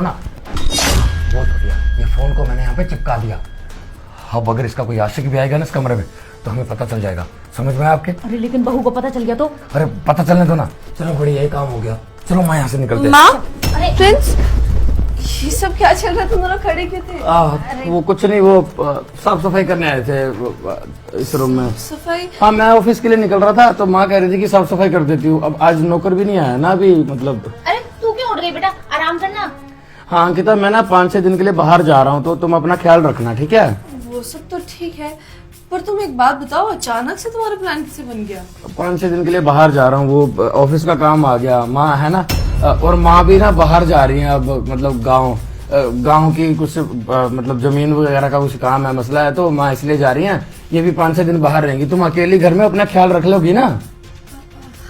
ना बहुत हो गया, ये फोन को मैंने यहाँ पे चिपका दिया। अब अगर इसका कोई आशिक भी आएगा ना इस कमरे में तो हमें पता चल जाएगा। समझ में आया आपके? अरे लेकिन बहू को पता चल गया तो? अरे पता चलने दो ना। चलो बड़ी यही काम हो गया। चलो माँ यहाँ से निकलते हैं। माँ, अरे प्रिंस, ये सब क्या चल रहा है? तुम दोनों खड़े क्यों थे? वो कुछ नहीं, वो साफ सफाई करने आए थे इस रूम में। सफाई? हाँ, मैं ऑफिस के लिए निकल रहा था तो माँ कह रही थी कि साफ सफाई कर देती हूँ। अब आज नौकर भी नहीं आया ना अभी, मतलब। अरे तू क्यों उठ गई बेटा, आराम करना। हाँ अंकिता, मैं ना 5-6 दिन के लिए बाहर जा रहा हूँ तो तुम अपना ख्याल रखना, ठीक है? वो सब तो ठीक है, पर तुम एक बात बताओ, अचानक से तुम्हारा प्लान कैसे बन गया? 5-6 दिन के लिए बाहर जा रहा हूँ, वो ऑफिस का काम आ गया। माँ है ना, और माँ भी ना बाहर जा रही है अब, मतलब गांव की कुछ मतलब जमीन वगैरह का कुछ काम है, मसला है, तो माँ इसलिए जा रही हैं। ये भी 5-6 दिन बाहर रहेंगी। तुम अकेली घर में अपना ख्याल रख लोगी ना?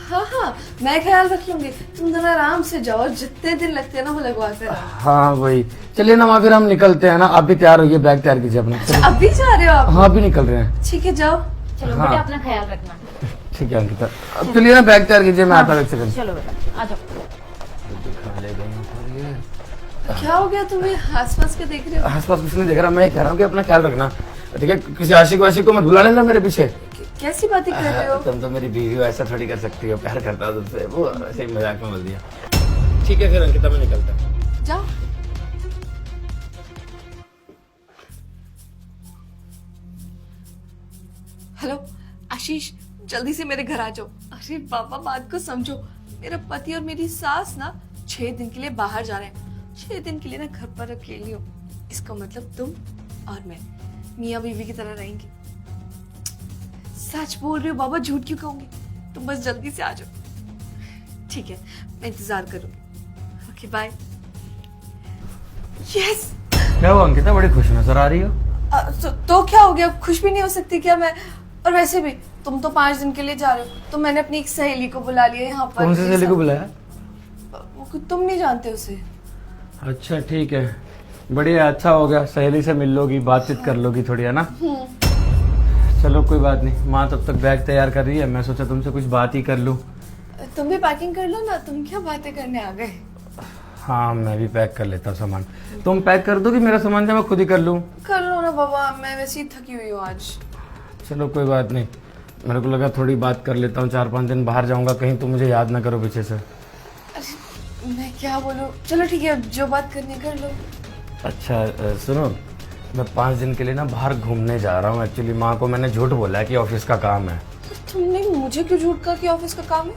हाँ हाँ, मैं ख्याल रख लूंगी। तुम दोनों आराम से जाओ, जितने दिन लगते हैं ना वो लगवा कर आओ। हाँ वही। चलिए ना माँ, फिर हम निकलते हैं ना। आप भी तैयार होइए, बैग तैयार कीजिए अपना। अब भी जा रहे हो आप? हाँ अभी निकल रहे हैं। ठीक है, जाओ। चलो हाँ। बेटा अपना ख्याल रखना। ठीक है अंकिता, अब चलिए ना बैग तैयार कीजिए, मैं आता हूँ एक सेकंड। चलो बेटा आ जाओ। क्या हो गया तुम्हें? आसपास के देख रहे हो? आसपास कुछ नहीं देख रहा, मैं कह रहा हूँ कि अपना ख्याल रखना, ठीक है? किसी आशिक वाशिक को मत बुला लेना मेरे पीछे। कैसी बातें कर रहे हो? तुम तो मेरी बीवी हो, ऐसा थोड़ी कर सकती हो। प्यार करता हूँ तुमसे, वो ऐसे ही मजाक में बोल दिया। ठीक है फिर अंकिता, मैं निकलता हूँ। जाओ। हेलो आशीष, जल्दी से मेरे घर आ जाओ। अरे बाबा, बात को समझो। मेरा पति और मेरी सास ना 6 दिन के लिए बाहर जा रहे हैं। 6 दिन के लिए ना घर पर अकेली हो। इसका मतलब तुम और मैं मियाँ बीवी की तरह रहेंगे। सच बोल रही हो बाबा, झूठ क्यों कहूंगी? तुम बस जल्दी से आ जाओ। ठीक है, मैं इंतजार करूंगी। Okay bye. यस। क्या हुआ अंकिता, बड़ी खुश नजर आ रही हो? तो क्या हो गया? खुश भी नहीं हो सकती क्या मैं? और वैसे भी तुम तो 5 दिन के लिए जा रहे हो, तो मैंने अपनी एक सहेली को बुला लिया यहाँ पर। कौन सी सहेली को बुलाया? तुम नहीं जानते उसे? अच्छा ठीक है, बढ़िया, अच्छा हो गया। सहेली से मिल लोगी, बातचीत कर लोगी थोड़ी, है ना? चलो कोई बात नहीं। माँ तब तक बैग तैयार कर रही है, मैं सोचा तुमसे कुछ बात ही कर लूँ। तुम भी पैकिंग कर लो ना, तुम क्या बातें करने आ गए? हाँ मैं भी पैक कर लेता हूँ सामान। तुम पैक कर दोगी मेरा सामान, या मैं खुद ही कर लूँ? कर लो ना बाबा, मैं वैसे ही थकी हुई हूँ आज। चलो कोई बात नहीं, मेरे को लगा थोड़ी बात कर लेता हूँ। 4-5 दिन बाहर जाऊंगा, कहीं तुम मुझे याद ना करो पीछे से। अरे मैं क्या बोलूँ? चलो ठीक है, जो बात करनी है कर लो। अच्छा सुनो, मैं 5 दिन के लिए ना बाहर घूमने जा रहा हूँ। एक्चुअली माँ को मैंने झूठ बोला है कि ऑफिस का काम है। तुमने मुझे क्यों झूठ कहा कि ऑफिस का काम है?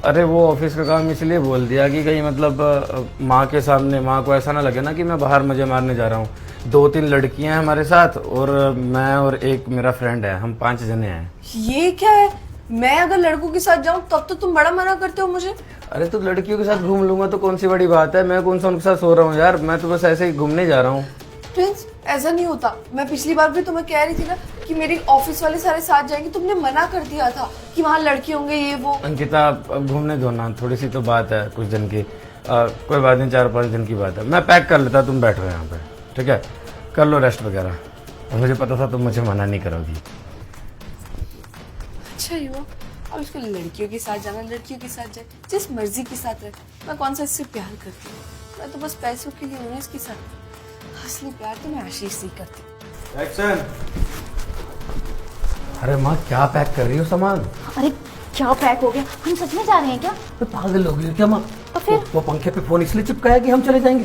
अरे वो ऑफिस का काम इसलिए बोल दिया कि कहीं मतलब माँ के सामने माँ को ऐसा ना लगे ना कि मैं बाहर मजे मारने जा रहा हूँ। 2-3 लड़कियां हैं हमारे साथ, और मैं और एक मेरा फ्रेंड है, हम 5 जने हैं। ये क्या है? मैं अगर लड़कों के साथ जाऊं तब तो तुम बड़ा मना करते हो मुझे। अरे तो लड़कियों के साथ घूम लूंगा तो कौन सी बड़ी बात है? मैं कौन सा उनके साथ सो रहा हूँ यार, मैं तो बस ऐसे ही घूमने जा रहा हूँ। प्रिंस, ऐसा नहीं होता। मैं पिछली बार भी तुम्हें कह रही थी ना कि मेरी ऑफिस वाले सारे साथ जाएंगे, तुमने मना कर दिया था कि वहाँ लड़के होंगे ये वो। अंकिता अब घूमने दो ना, थोड़ी सी तो बात है कुछ दिन की। कोई बात नहीं, 4-5 दिन की बात है। मैं पैक कर लेता, तुम बैठो यहाँ पे, ठीक है? कर लो रेस्ट वगैरह। और मुझे पता था तुम मुझे मना नहीं करोगी। अच्छा ही हुआ। अब इसको लड़कियों के साथ जाना, लड़कियों के साथ जाए, जिस मर्जी के साथ रहे। मैं कौन सा इससे प्यार करती हूँ? मैं तो बस पैसों के लिए हूँ इसके साथ। असली प्यार तो मैं आशीष से ही करती हूँ। एक्शन। अरे माँ, क्या पैक कर रही हो सामान? अरे क्या पैक हो गया? हम सच में जा रहे हैं क्या? तो पागल हो गई हो क्या माँ? तो फिर? वो पंखे पे फोन इसलिए चिपकाया कि हम चले जाएंगे।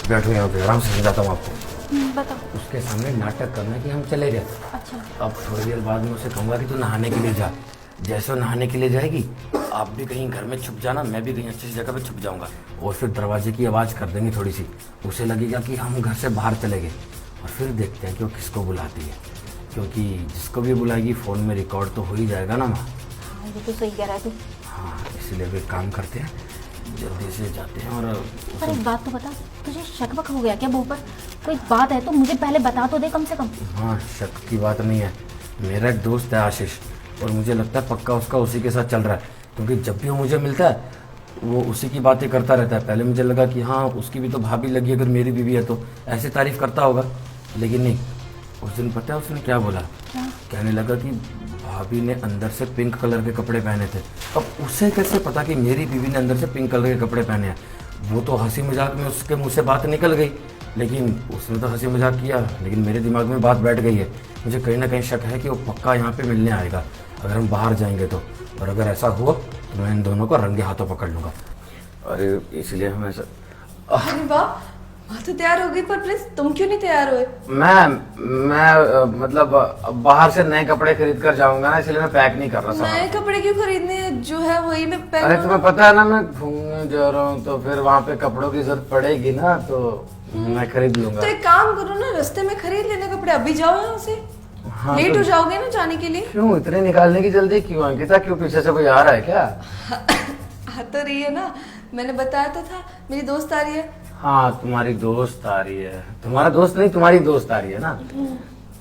बैठो यहाँ पे, आराम से समझाता हूँ आपको। बताओ। उसके सामने नाटक करना कि हम चले गए। अच्छा। अब थोड़ी देर बाद में उसे कहूंगा कि तू नहाने के लिए जा। जैसे वो नहाने के लिए जाएगी, आप भी कहीं घर में छुप जाना, मैं भी कहीं अच्छी सी जगह पे छुप जाऊंगा। और फिर दरवाजे की आवाज कर देंगे थोड़ी सी, उसे लगेगा कि हम घर से बाहर चले गए। और फिर देखते हैं कि वो किसको बुलाती है, क्योंकि जिसको भी बुलाएगी फोन में रिकॉर्ड तो हो ही जाएगा ना माँ। हाँ ये तो सही कह रहा है तू। हाँ इसलिए भी काम करते हैं, जल्दी से जाते हैं। और पर एक बात तो बता, तुझे शक वक हो गया क्या बहू पर? कोई बात है तो मुझे पहले बता तो दे कम से कम। हाँ शक की बात नहीं है, मेरा एक दोस्त है आशीष, और मुझे लगता है पक्का उसका उसी के साथ चल रहा है। क्योंकि जब भी वो मुझे मिलता है वो उसी की बातें करता रहता है। पहले मुझे लगा कि हाँ उसकी भी तो भाभी लगी, अगर मेरी बीवी है तो ऐसे तारीफ करता होगा, लेकिन नहीं। उस दिन पता है उसने क्या बोला? कहने लगा कि भाभी ने अंदर से पिंक कलर के कपड़े पहने थे। अब उसे कैसे पता कि मेरी बीवी ने अंदर से पिंक कलर के कपड़े पहने हैं? वो तो हंसी मजाक में उसके मुंह से बात निकल गई, लेकिन उसने तो हंसी मजाक किया, लेकिन मेरे दिमाग में बात बैठ गई है। मुझे कहीं ना कहीं शक है कि वो पक्का यहाँ पे मिलने आएगा अगर हम बाहर जाएंगे तो। और अगर ऐसा हुआ तो मैं इन दोनों को रंगे हाथों पकड़ लूंगा। अरे इसलिए हम ऐसा अरे वाह, माँ तो तैयार हो गई, पर प्रिंस तुम क्यों नहीं तैयार हुए? मैं मतलब बाहर से नए कपड़े खरीद कर जाऊंगा ना, इसलिए मैं पैक नहीं कर रहा नए सामान। कपड़े क्यों खरीदने हैं? जो है वही मैं पहन अरे लूँ तुम्हें ना। पता है ना, मैं घूमने जा रहा हूँ तो फिर वहाँ पे कपड़ों की जरूरत पड़ेगी ना, तो मैं खरीद लूंगा। तो एक काम करो ना, रास्ते में खरीद लेना कपड़े, अभी जाओ यहाँ से। हाँ, लेट तो- हो जाओगे ना जाने के लिए। क्यों इतने निकालने की जल्दी क्यों अंकिता? क्यों पीछे से कोई आ रहा है क्या? आ तो रही है ना, मैंने बताया तो था मेरी दोस्त आ रही है। हाँ तुम्हारी दोस्त आ रही है। तुम्हारा दोस्त नहीं, तुम्हारी दोस्त आ रही है ना।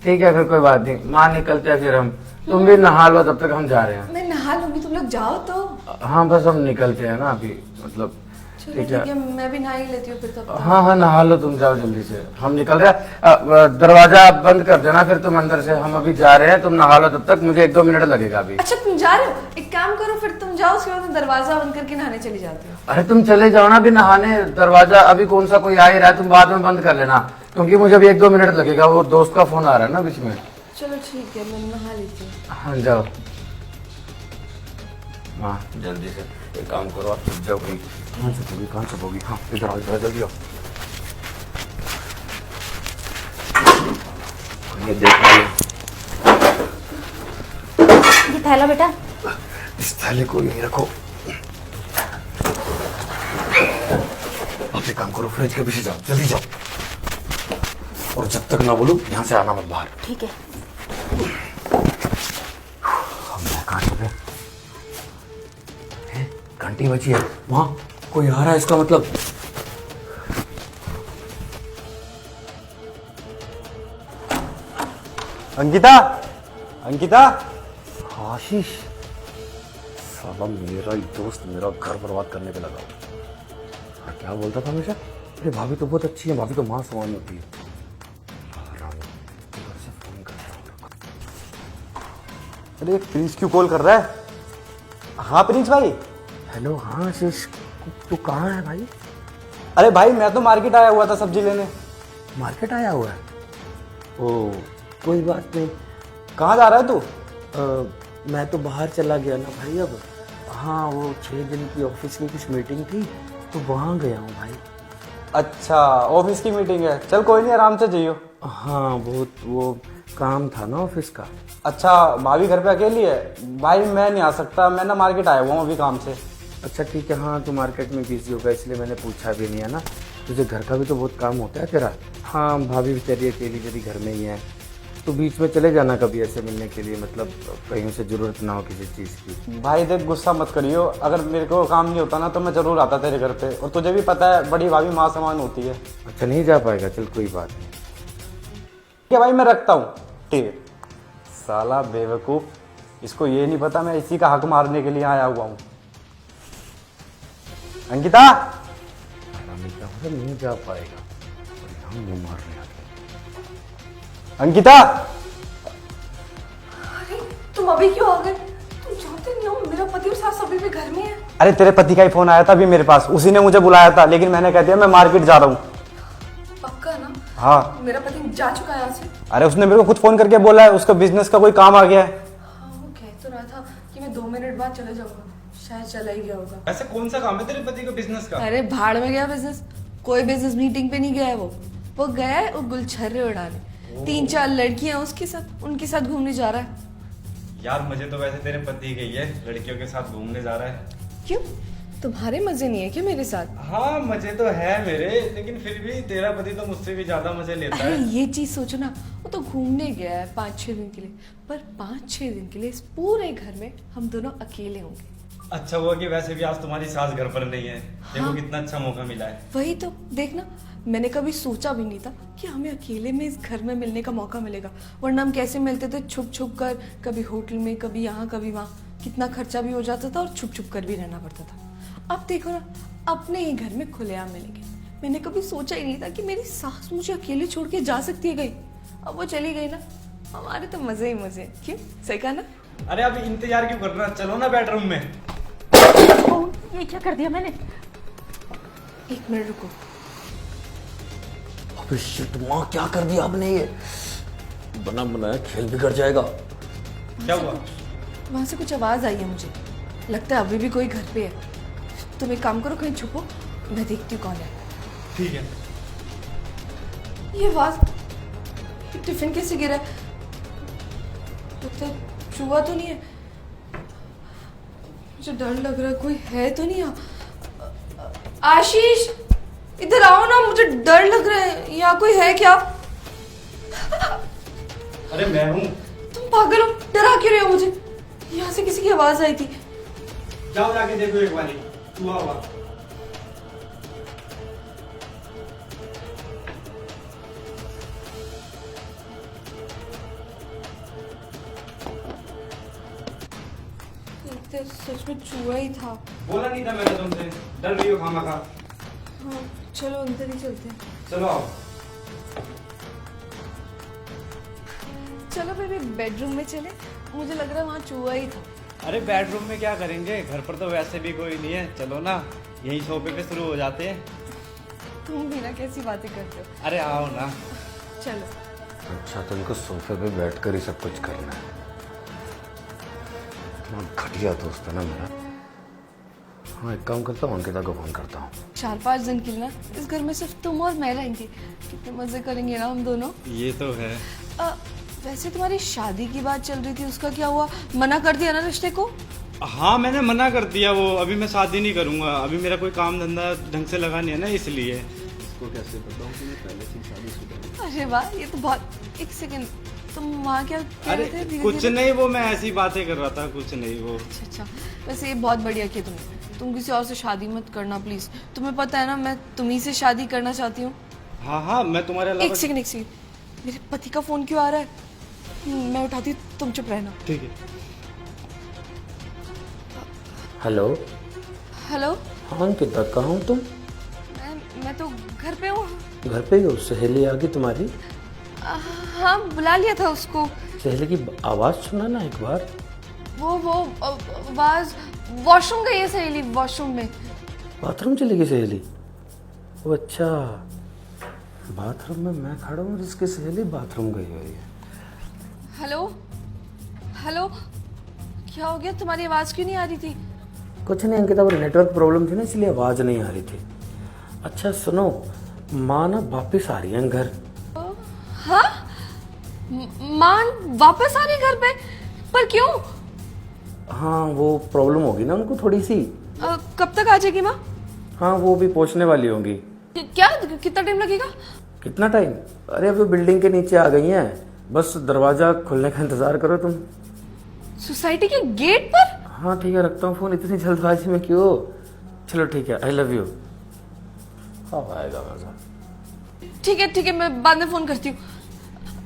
ठीक है फिर कोई बात नहीं, माँ निकलते हैं फिर हम। तुम भी नहा लो, तब तक हम जा रहे हैं। मैं नहा लूंगी, तुम लोग जाओ तो। हाँ बस हम निकलते हैं ना अभी, मतलब चलो ठीक ठीक है। है, मैं भी नहा ही लेती हूँ फिर तब तक। हाँ हाँ नहा लो, तुम जाओ जल्दी से, हम निकल रहे हैं। दरवाजा बंद कर देना फिर तुम अंदर से, हम अभी जा रहे हैं, तुम नहा लो तब तक, मुझे 1-2 मिनट लगेगा अभी। अच्छा तुम जा रहे हो, एक काम करो फिर तुम जाओ, उसके बाद मैं दरवाजा बंद करके नहाने चली जाती हूँ। अरे तुम चले जाओ ना अभी नहाने, दरवाजा अभी कौन सा कोई आ ही रहा है, तुम बाद में बंद कर लेना, क्योंकि मुझे अभी 1-2 मिनट लगेगा, वो दोस्त का फोन आ रहा है ना बीच में। चलो ठीक है, मैं नहा लेती हूँ। हाँ जाओ। हाँ जल्दी से एक काम करो, आप छुप जाओ कहीं। कहाँ छुपोगी? हाँ इधर आओ, इधर जल्दी आओ। ये देखो ये थैला बेटा। इस थैले को यहीं रखो। आप एक काम करो, फ्रिज के पीछे जाओ, जल्दी जाओ, और जब तक ना बोलूं यहाँ से आना मत बाहर। ठीक है। हम कहाँ छुपे? घंटी बची है, वहाँ कोई आ रहा है, इसका मतलब अंकिता, अंकिता, आशीष। साला मेरा ही दोस्त मेरा घर बर्बाद करने पे लगा। और क्या बोलता था हमेशा, अरे भाभी तो बहुत अच्छी है, भाभी तो माँ समान होती है। घर से फोन करता हूँ। अरे प्रिंस क्यों कॉल कर रहा है? हाँ प्रिंस भाई। हेलो, हाँ आशीष, तू कहाँ है भाई? अरे भाई मैं तो मार्केट आया हुआ था सब्जी लेने। मार्केट आया हुआ है? ओ कोई बात नहीं। कहाँ जा रहा है तू? मैं तो बाहर चला गया ना भाई अब। हाँ वो 6 दिन की ऑफिस की कुछ मीटिंग थी, तो वहाँ गया हूँ भाई। अच्छा ऑफिस की मीटिंग है, चल कोई नहीं आराम से जाइयो। हाँ बहुत वो काम था ना ऑफिस का। अच्छा भाभी घर पे अकेली है? भाई मैं नहीं आ सकता, मैं ना मार्केट आया हुआ हूँ अभी काम से। अच्छा ठीक है, हाँ तू मार्केट में बिजी होगा इसलिए मैंने पूछा भी नहीं है ना, तुझे घर का भी तो बहुत काम होता है तेरा। हाँ भाभी बेचारी अकेली तेरी घर में ही है, तो बीच में चले जाना कभी ऐसे मिलने के लिए, मतलब कहीं से जरूरत ना हो किसी चीज़ की। भाई देख गुस्सा मत करियो, अगर मेरे को काम नहीं होता ना तो मैं जरूर आता तेरे घर पे, और तुझे भी पता है बड़ी भाभी माँ समान होती है। अच्छा नहीं जा पाएगा, चल कोई बात नहीं। ठीक है भाई मैं रखता हूँ। ठीक है। साला बेवकूफ, इसको ये नहीं पता मैं इसी का हक मारने के लिए आया हुआ हूँ। अंकिता, नहीं जा पाएगा, हम मुंह मार रहे हैं। अंकिता, अरे तुम अभी क्यों आ गए? तुम जानते नहीं हो मेरा पति और सास अभी भी घर में है। अरे तेरे पति का ही फोन आया था अभी मेरे पास, उसी ने मुझे बुलाया था, लेकिन मैंने कह दिया मैं मार्केट जा रहा हूँ। पक्का ना? हाँ। मेरा पति जा चुका है यहाँ से। अरे उसने मेरे को खुद फोन करके बोला है, उसका बिजनेस का कोई काम आ गया है। हाँ वो कह तो रहा था कि मैं 2 मिनट बाद चले जाऊंगा, शायद चला ही गया होगा। ऐसा कौन सा काम है तेरे पति को बिजनेस का? अरे भाड़ में गया बिजनेस, कोई बिजनेस मीटिंग पे नहीं गया है वो गया है वो गुलछर्रे उड़ाने। 3-4 लड़कियां उसके साथ, उनके साथ घूमने जा रहा है। यार मुझे तो वैसे तेरे पति गई है, लड़कियों के साथ घूमने जा रहा है। क्यों, तुम्हारे मजे नहीं है क्या मेरे साथ? हाँ मजे तो है मेरे, लेकिन फिर भी तेरा पति तो मुझसे भी ज्यादा मजे लेता अरे है। ये चीज सोचो ना, वो तो घूमने गया है 5-6 दिन के लिए, पर 5-6 दिन के लिए इस पूरे घर में हम दोनों अकेले होंगे। अच्छा हुआ कि वैसे भी आज तुम्हारी सास घर पर नहीं है। देखो हाँ। कितना अच्छा मौका मिला है। वही तो देखना, मैंने कभी सोचा भी नहीं था कि हमें अकेले में इस घर में मिलने का मौका मिलेगा, वरना हम कैसे मिलते थे छुप छुप कर, कभी होटल में, कभी यहाँ कभी वहाँ, कितना खर्चा भी हो जाता था और छुप छुप कर भी रहना पड़ता था। अब देखो ना, अपने ही घर में खुलेआम मिलेंगे। मैंने कभी सोचा ही नहीं था कि मेरी सास मुझे अकेले छोड़ के जा सकती है कहीं। अब वो चली गई ना, हमारे तो मजे ही मजे। क्यों, सही कहा ना? अरे अब इंतजार क्यों करना, चलो ना बेडरूम में। ओ, ये क्या कर दिया मैंने? एक मिनट रुको। अबे शिट माँ, क्या कर दिया आपने ये? बना बनाया खेल बिगड़ जाएगा। क्या हुआ? वहां से कुछ आवाज आई है, मुझे लगता है अभी भी कोई घर पे है। तुम एक काम करो, कहीं छुपो, मैं देखती हूँ कौन है। ठीक है। ये आवाज, टिफिन कैसे गिरा? लगता है चूहा तो नहीं है। मुझे डर लग रहा है, कोई है तो नहीं यहाँ। आशीष, इधर आओ ना, मुझे डर लग रहा है। यहाँ कोई है क्या? अरे मैं हूँ। तुम पागल हो, डरा क्यों रहे हो मुझे? यहाँ से किसी की आवाज आई थी। जाओ जाके देखो एक बारी, चूहा हुआ। लगता है सच में चूहा ही था। बोला नहीं था मैंने तुमसे, डर रही हो खामखा। हाँ, चलो अंदर ही चलते हैं। चलो आओ। चलो बेबी, बेडरूम में चले। मुझे लग रहा है वहाँ चूहा ही था। अरे बेडरूम में क्या करेंगे, घर पर तो वैसे भी कोई नहीं है। चलो ना, यही सोफे पे शुरू हो जाते हैं। तुम भी ना कैसी बातें करते हो। अरे आओ ना। चलो। अच्छा, तो इनको सोफे पे बैठकर ही सब कुछ करना है। इतना घटिया दोस्त है ना मेरा। हाँ, एक काम करता हूँ, अंकिता को फोन करता हूँ। 4-5 दिन के लिए ना इस घर में सिर्फ तुम और मैं रहेंगे। कितने मजे करेंगे ना हम दोनों। ये तो है। वैसे तुम्हारी शादी की बात चल रही थी, उसका क्या हुआ? मना कर दिया ना रिश्ते को? हाँ मैंने मना कर दिया। वो अभी मैं शादी नहीं करूंगा। अभी मेरा कोई काम धंधा ढंग से लगा नहीं है ना, इसलिए। इसको कैसे बताऊँ कि मैं पहले से शादीशुदा हूँ? अरे वाह, ये तो बहुत। एक सेकंड, तुम वहाँ क्या कह अरे रहे थे? धीरे कुछ धीरे। नहीं, वो मैं ऐसी बातें कर रहा था, कुछ नहीं वो। अच्छा अच्छा, वैसे ये बहुत बढ़िया किया तुमने। तुम किसी और से शादी मत करना प्लीज। तुम्हें पता है ना, मैं तुम्ही से शादी करना चाहती हूँ। हाँ हाँ, मैं तुम्हारे एक अलावा। सेकंड, मेरे पति का फोन क्यों आ रहा है? मैं उठाती हूँ, तुम चुप रहना। ठीक है। हेलो। हेलो। हाँ अंकिता, कहाँ हो तुम? मैं तो घर पे हूँ। घर पे ही हो? सहेली आ गई तुम्हारी? हाँ, बुला लिया था उसको। सहेली की आवाज़ सुना ना एक बार। वो आवाज, वॉशरूम गई है सहेली, वॉशरूम में। बाथरूम चली गई सहेली? वो अच्छा, बाथरूम में मैं खड़ा हूँ और इसकी सहेली बाथरूम गई हुई है। हेलो हेलो, क्या हो गया? तुम्हारी आवाज क्यों नहीं आ रही थी? कुछ नहीं अंकिता, वो नेटवर्क प्रॉब्लम थी ना, इसलिए आवाज़ नहीं आ रही थी। अच्छा सुनो, माँ ना वापस आ रही है घर। हाँ, माँ वापस आ रही घर पे? पर क्यों? हाँ, वो प्रॉब्लम होगी ना उनको थोड़ी सी। कब तक आ जाएगी माँ? हाँ, वो भी पहुँचने वाली होंगी। क्या, कितना टाइम लगेगा? कितना टाइम? अरे अभी बिल्डिंग के नीचे आ गई हैं, बस दरवाजा खुलने का इंतजार करो तुम। सोसाइटी के गेट पर? हाँ ठीक है, रखता हूँ फोन, इतनी जल्दबाजी में क्यों? चलो ठीक है, आई लव यू। कब आएगा मजा? ठीक है, मैं बाद में फोन करती हूँ।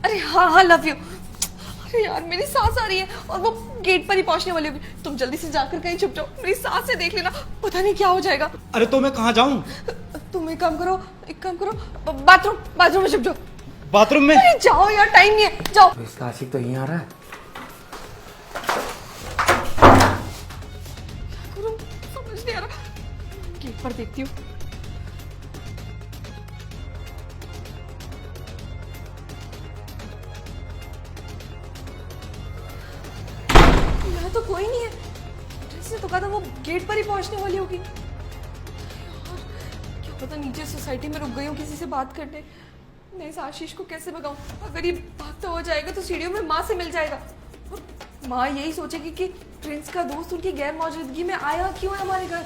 अरे हाँ, लव यू। अरे यार, मेरी सांस आ रही है और वो गेट पर ही पहुंचने वाली होगी। तुम जल्दी से जाकर कहीं छुप जाओ, मेरी सांस से देख लेना, पता नहीं क्या हो जाएगा। अरे तो मैं कहाँ जाऊँ? तुम एक काम करो, बाथरूम में छुप जाओ। बाथरूम में? अरे जाओ यार, टाइम नहीं है, जाओ। तो इसका आशिक तो यहीं आ रहा है। समझ नहीं आ रहा, गेट पर देखती हूँ। यहाँ तो कोई नहीं है। जैसे तो कहा था वो गेट पर ही पहुंचने वाली होगी। यार, क्या पता नीचे सोसाइटी में रुक गई हूँ किसी से बात करने। मैं इस आशीष को कैसे भगाऊं? अगर ये भागता हो जाएगा तो सीढ़ियों में माँ से मिल जाएगा और माँ यही सोचेगी कि प्रिंस का दोस्त उनकी गैर मौजूदगी में आया क्यों है हमारे घर।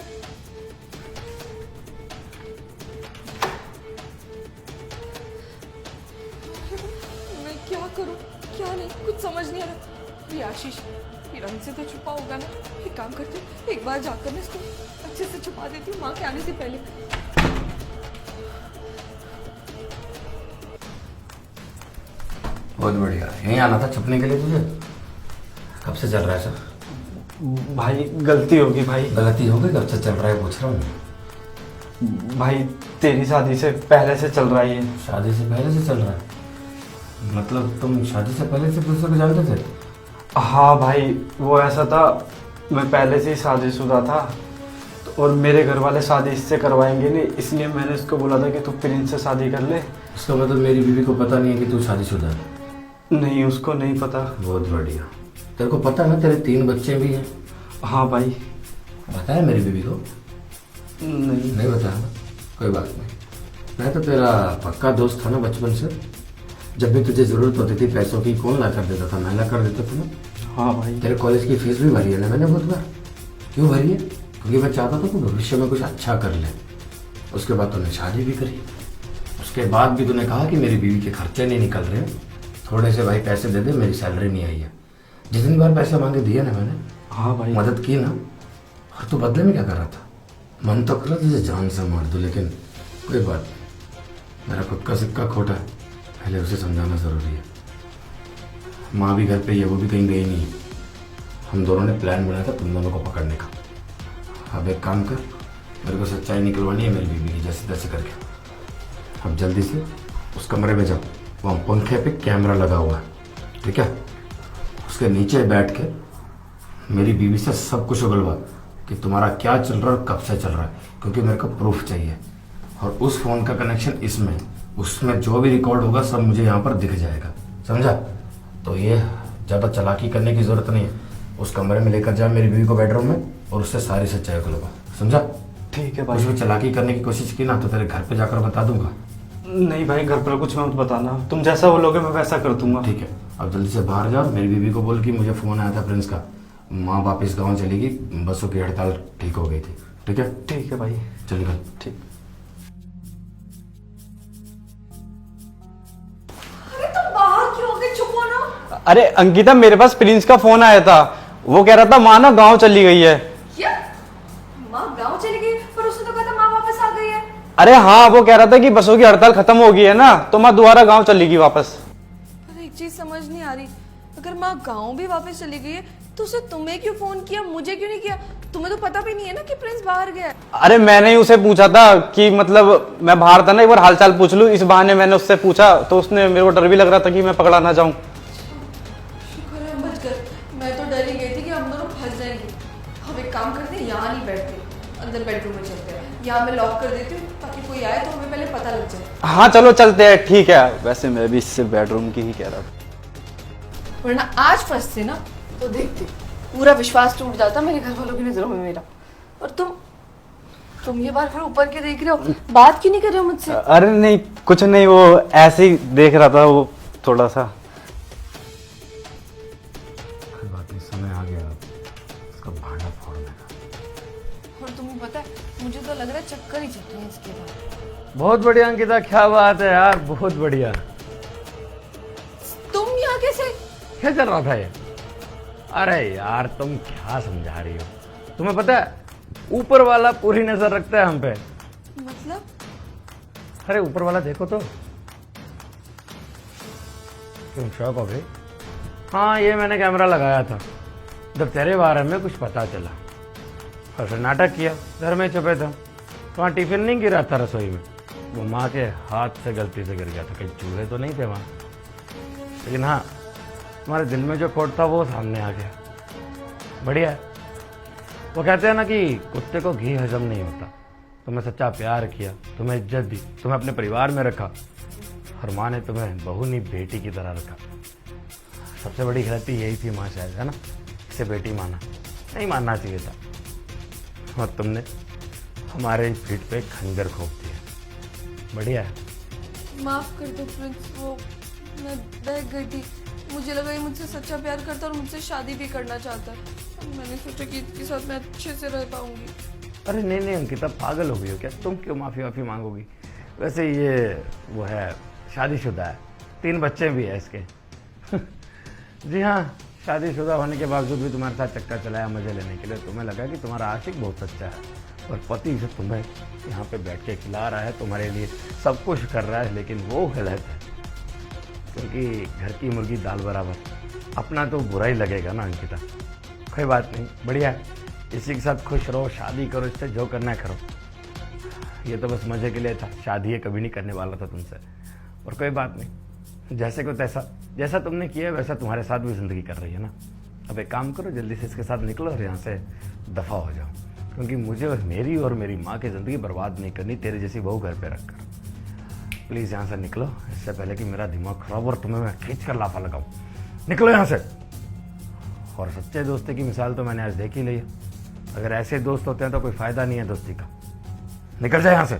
मैं क्या करूं, क्या नहीं, कुछ समझ नहीं आ रहा। ये आशीष, ये रंग से तो छुपा होगा ना। एक काम करती हूँ, एक बार जाकर ना इसको अच्छे से छुपा देती हूँ माँ के आने से पहले। बहुत बढ़िया, यहीं आना था छुपने के लिए तुझे? कब से चल रहा है सब? भाई गलती होगी भाई। गलती हो गई? कब से चल रहा है पूछ रहा हूँ। भाई तेरी शादी से पहले से चल रहा है ये। शादी से पहले से चल रहा है? मतलब तुम शादी से पहले से दूसरे को जानते थे? हाँ भाई, वो ऐसा था, मैं पहले से ही शादीशुदा था। तो और मेरे घर वाले शादी इससे करवाएंगे नहीं, इसलिए मैंने उसको बोला था कि तू प्रिंस से शादी कर ले। उसका मतलब मेरी बीवी को पता नहीं है कि तू शादीशुदा है? नहीं, उसको नहीं पता। बहुत बढ़िया। तेरे को पता है ना तेरे 3 बच्चे भी हैं? हाँ भाई। बताया मेरी बीवी को? नहीं। नहीं बताया ना, कोई बात नहीं। मैं तो तेरा पक्का दोस्त था ना बचपन से। जब भी तुझे जरूरत होती थी पैसों की, कौन ला कर देता था? मैं ला कर देता था ना। हाँ भाई। तेरे कॉलेज की फीस भी भरी है ना मैंने बहुत बार। क्यों भरी है? क्योंकि मैं चाहता था तू भविष्य में कुछ अच्छा कर ले। उसके बाद तूने शादी भी करी। उसके बाद भी तूने कहा कि मेरी बीवी के खर्चे नहीं निकल रहे, थोड़े से भाई पैसे दे दे, मेरी सैलरी नहीं आई है। जितनी बार पैसे मांगे दिए ना मैंने। हाँ भाई। मदद की ना। और तू बदले में क्या कर रहा था? मन तो कर रहा तुझे जान से मार दूं, लेकिन कोई बात नहीं। मेरा खुद का सिक्का खोटा है, पहले उसे समझाना जरूरी है। माँ भी घर पे ही है, वो भी कहीं गई नहीं है। हम दोनों ने प्लान बनाया था तुम दोनों को पकड़ने का। अब एक काम कर, मेरे को सच्चाई निकलवानी है मेरी बीवी की, जैसे तैसे करके। अब जल्दी से उस कमरे में जाओ, वहाँ पंखे पे कैमरा लगा हुआ है, ठीक है? उसके नीचे बैठ के मेरी बीवी से सब कुछ उगलवा कि तुम्हारा क्या चल रहा है और कब से चल रहा है, क्योंकि मेरे को प्रूफ चाहिए। और उस फोन का कनेक्शन इसमें, उसमें जो भी रिकॉर्ड होगा सब मुझे यहाँ पर दिख जाएगा, समझा? तो ये ज़्यादा चालाकी करने की जरूरत नहीं है। उस कमरे में लेकर जा मेरी बीवी को बेडरूम में, और उससे सारी सच्चाई उगलवा, समझा? ठीक है कुछ भाई। भी चालाकी करने की कोशिश की ना तो तेरे घर पे जाकर बता दूंगा। नहीं भाई, घर पर कुछ मत बताना, तुम जैसा बोलोगे मैं वैसा कर दूंगा। ठीक है, अब जल्दी से बाहर जाओ। मेरी बीवी को बोल कि मुझे फ़ोन आया था प्रिंस का, माँ वापिस गाँव चली गई, बसों की हड़ताल ठीक हो गई थी, ठीक है? ठीक है भाई। चल निकल। ठीक। अरे तुम बाहर क्यों हो गए? चुप हो ना। अरे अंकिता, मेरे पास प्रिंस का फोन आया था, वो कह रहा था माँ ना गाँव चली गई है। क्या? माँ गाँव चली गई? पर उसने तो कहा था माँ वापस आ गई है। अरे हाँ, वो कह रहा था कि बसों की हड़ताल खत्म हो गई है ना, तो माँ दोबारा गाँव चली गई वापस। पर एक चीज समझ नहीं आ रही, अगर माँ गाँव भी वापस चली गई है तो उसे तुम्हें क्यों फोन किया, मुझे क्यों नहीं किया? तुम्हें तो पता भी नहीं है ना कि प्रिंस बाहर गया है। अरे मैंने ही उसे पूछा था कि मतलब मैं बाहर था ना, एक बार हालचाल पूछ लूं, इस बहाने मैंने उससे पूछा, तो उसने, मेरे को डर भी लग रहा था कि मैं पकड़ा ना जाऊं। शुक्र है बच गए, मैं तो डर ही गई थी कि हम दोनों फंस जाएंगे। हम एक काम करते हैं, यहाँ नहीं बैठते, अंदर बेडरूम में चलते हैं। यहाँ मैं लॉक कर देती हूँ ताकि कोई आए तो हमें पहले पता लग जाए। हाँ चलो चलते हैं, ठीक है। वैसे मैं भी इससे बेडरूम की ही कह रहा था। वरना आज फंसते ना तो देखते पूरा विश्वास टूट जाता मेरे घर वालों की नजरों में मेरा। और तुम ये बार फिर ऊपर के देख रहे हो, बात क्यों नहीं कर रहे हो मुझसे? अरे नहीं, कुछ नहीं, वो ऐसे ही देख रहा था, वो थोड़ा सा। कोई बात नहीं, समय आ गया उसका भांडा फोड़ने का। और तुम्हें पता है, मुझे तो लग रहा है चक्कर ही चल रहे हैं इसके बाद। बहुत बढ़िया अंकिता, क्या बात है यार, बहुत बढ़िया। तुम यहाँ कैसे? क्या चल रहा था ये? अरे यार तुम क्या समझा रही हो? तुम्हें पता है ऊपर वाला पूरी नजर रखता है हम पे। मतलब? अरे ऊपर वाला देखो तो। तुम शौक हो गई? हाँ, ये मैंने कैमरा लगाया था जब तेरे बारे में कुछ पता चला, और फिर नाटक किया, घर में छुपे थे। वहाँ टिफिन नहीं गिरा था रसोई में, वो माँ के हाथ से गलती से गिर गया था। कहीं चूहे तो नहीं थे वहाँ, लेकिन हाँ तुम्हारे दिल में जो खोट था वो सामने आ गया। बढ़िया है। वो कहते हैं ना कि कुत्ते को घी हजम नहीं होता। तुम्हें सच्चा प्यार किया, तुम्हें इज्जत दी, तुम्हें अपने परिवार में रखा, और माँ ने तुम्हें बहू नहीं बेटी की तरह रखा। सबसे बड़ी गलती यही थी माँ शायद, है ना? इसे बेटी माना नहीं मानना चाहिए था, और तुमने हमारे पीठ पे खंजर घोंप दिया। बढ़िया है। माफ कर दो प्रिंस, वो मैं बहक गई थी। मुझे लगा ये मुझसे सच्चा प्यार करता और मुझसे शादी भी करना चाहता है। मैंने सोचा कि इसके साथ मैं अच्छे से रह पाऊंगी। अरे नहीं नहीं अंकिता, पागल हो गई हो क्या? तुम क्यों माफ़ी वाफ़ी मांगोगी? वैसे ये वो है, शादीशुदा है, 3 बच्चे भी है इसके। जी हाँ, शादीशुदा होने के बावजूद भी तुम्हारे साथ चक्कर चलाया मजे लेने के लिए। तुम्हें लगा कि तुम्हारा आशिक बहुत सच्चा है, और पति से तुम्हें यहाँ पे बैठ के खिला रहा है, तुम्हारे लिए सब कुछ कर रहा है, लेकिन वो गलत है। क्योंकि घर की मुर्गी दाल बराबर, अपना तो बुरा ही लगेगा ना अंकिता। कोई बात नहीं, बढ़िया है, इसी के साथ खुश रहो, शादी करो, इससे जो करना है करो। ये तो बस मज़े के लिए था, शादी ये कभी नहीं करने वाला था तुमसे। और कोई बात नहीं, जैसे को तैसा, जैसा तुमने किया वैसा तुम्हारे साथ भी ज़िंदगी कर रही है ना। अब एक काम करो, जल्दी से इसके साथ निकलो और यहाँ से दफ़ा हो जाओ। क्योंकि मुझे और मेरी माँ की ज़िंदगी बर्बाद नहीं करनी तेरे जैसी बहू घर पे रखकर। प्लीज़ यहाँ से निकलो, इससे पहले कि मेरा दिमाग खराब और तुम्हें मैं खींच कर लाफा लगाऊं। निकलो यहाँ से। और सच्चे दोस्ती की मिसाल तो मैंने आज देख ही ली है। अगर ऐसे दोस्त होते हैं तो कोई फ़ायदा नहीं है दोस्ती का। निकल जाए यहाँ से।